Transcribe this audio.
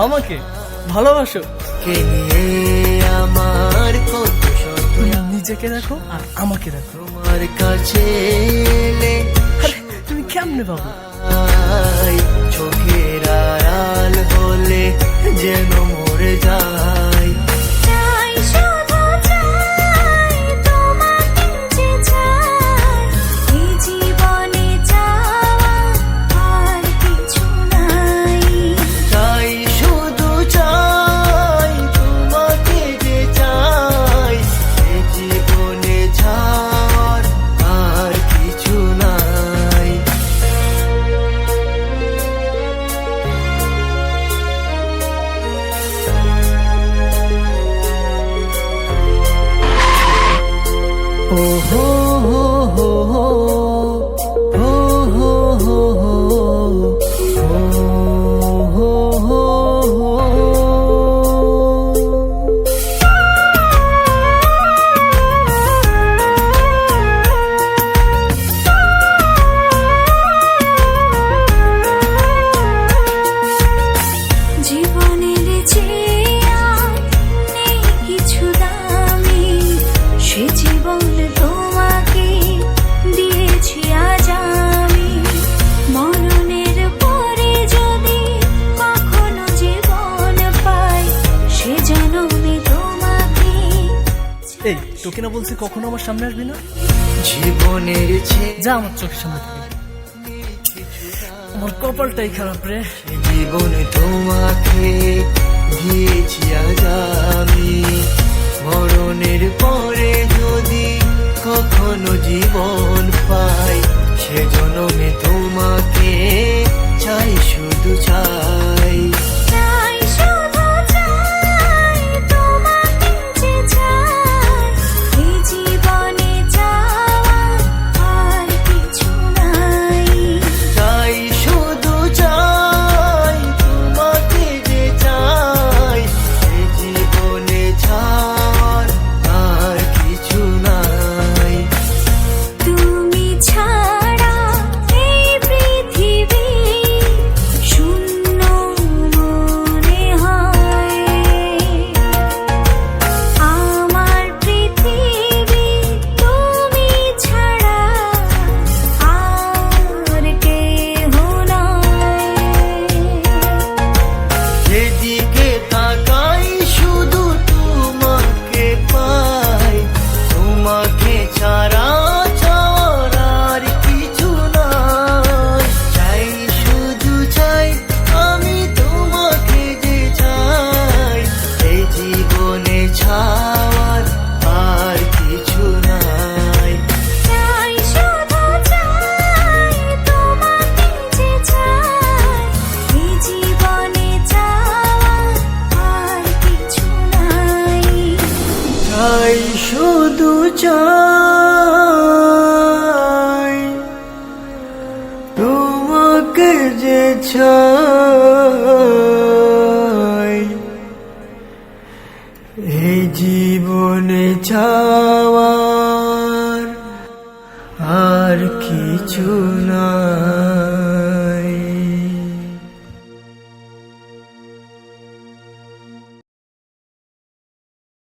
আমাকে ভালোবাসো? কে নিয়ে আমার কত শত, নিজেকে দেখো আর আমাকে দেখো। তোমার কাছে এলে আরে তুমি কেমনে পাবো? চোখের আড়াল হলে যেন মরে যায়। এই তোকে না বলছি কখনো আমার সামনে আসবি না। জীবনের যা আমার চোখের সামনে থেকে। আমার কপালটাই খারাপ রে। জীবনে তোমাকে দিয়েছি আজ আমি, মরণের পরে যদি কখনো জীবন পাই, সে জন্মে তোমাকে চাই, শুধু চাই। শুধু চাই তোমাকে যে চাই, এই জীবনে চাওয়ার আর কিছু না।